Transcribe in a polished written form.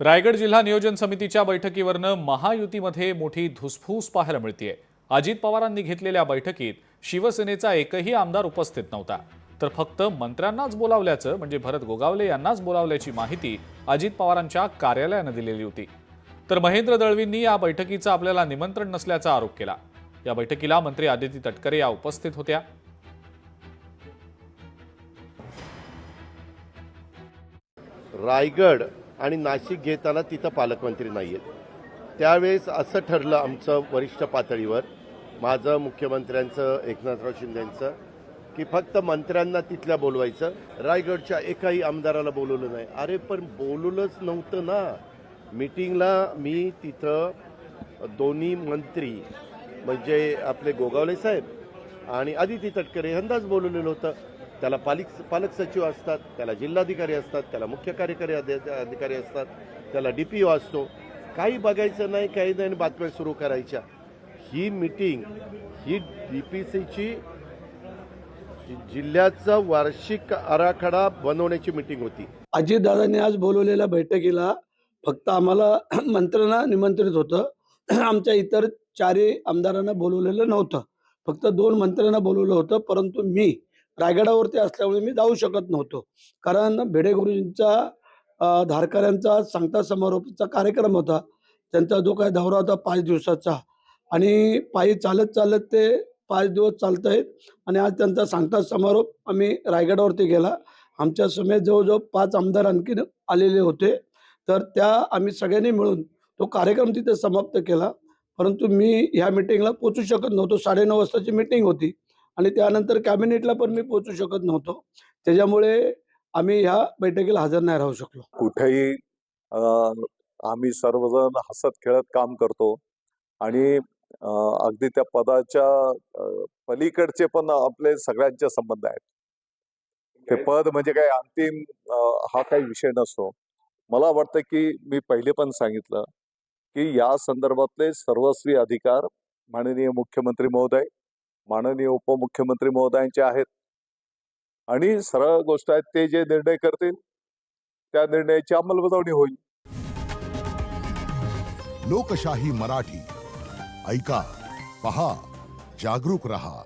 रायगड जिल्हा नियोजन समितीच्या बैठकीवरनं महायुतीमध्ये मोठी धुसफूस पाहायला मिळतेय। अजित पवारांनी घेतलेल्या बैठकीत शिवसेनेचा एकही आमदार उपस्थित नव्हता, तर फक्त मंत्र्यांनाच बोलावल्याचं म्हणजे भरत गोगावले यांनाच बोलावल्याची माहिती अजित पवारांच्या कार्यालयानं दिलेली होती। तर महेंद्र दळवींनी या बैठकीचं आपल्याला निमंत्रण नसल्याचा आरोप केला। या बैठकीला मंत्री आदिती तटकरे या उपस्थित होत्या। रायगड आणि नाशिक घेताना तिथं पालकमंत्री नाही आहेत। त्यावेळेस असं ठरलं आमचं वरिष्ठ पातळीवर, माझं, मुख्यमंत्र्यांचं, एकनाथराव शिंदेंचं, की फक्त मंत्र्यांना तिथल्या बोलवायचं, रायगडच्या एकाही आमदाराला बोलवलं नाही। अरे पण बोलवलंच नव्हतं ना मीटिंगला। मी तिथं दोन्ही मंत्री म्हणजे आपले गोगावले साहेब आणि आदिती तटकरे यांनाच बोलवलेलं होतं। त्याला पालक सचिव असतात, त्याला जिल्हाधिकारी असतात, त्याला मुख्य कार्यकारी अधिकारी असतात, त्याला DPO असतो। काही बघायचं नाही, काही नाही, बातम्या सुरू करायच्या। ही मीटिंग ही DPCची जिल्ह्याचा वार्षिक आराखडा बनवण्याची मीटिंग होती। अजितदादांनी आज बोलवलेल्या बैठकीला फक्त आम्हाला मंत्र्यांना निमंत्रित होतं। आमच्या इतर चारही आमदारांना बोलवलेलं नव्हतं, फक्त 2 मंत्र्यांना बोलवलं होतं। परंतु मी रायगडावरती असल्यामुळे मी जाऊ शकत नव्हतो, कारण भिडे गुरुजींचा धारकऱ्यांचा सांगता समारोपाचा कार्यक्रम होता। त्यांचा जो काही दौरा होता 5 दिवसाचा, आणि पायी चालत चालत ते 5 दिवस चालत आहेत। आणि आज त्यांचा सांगता समारोप आम्ही रायगडावरती गेला। आमच्या समेत जवळजवळ 5 आमदार आणखी आलेले होते, तर त्या आम्ही सगळ्यांनी मिळून तो कार्यक्रम तिथे समाप्त केला। परंतु मी ह्या मीटिंगला पोहोचू शकत नव्हतो। 9:30 वाजताची मीटिंग होती आणि त्यानंतर कॅबिनेटला पण मी पोहोचू शकत नव्हतो। त्याच्यामुळे आम्ही ह्या बैठकीला हजर नाही राहू शकलो। कुठेही आम्ही सर्वजण हसत खेळत काम करतो आणि अगदी त्या पदाच्या पलीकडचे पण आपले सगळ्यांचे संबंध आहेत। ते पद म्हणजे काय अंतिम हा काही विषय नसतो। मला वाटतं की मी पहिले पण सांगितलं की या संदर्भातले सर्वस्वी अधिकार माननीय मुख्यमंत्री महोदय, माननीय उपमुख्यमंत्री महोदयांचे आहेत आणि सरळ गोष्ट आहे, ते जे निर्णय करतील त्या निर्णयाची अंमलबजावणी होईल। लोकशाही मराठी ऐका, पहा, जागरूक रहा।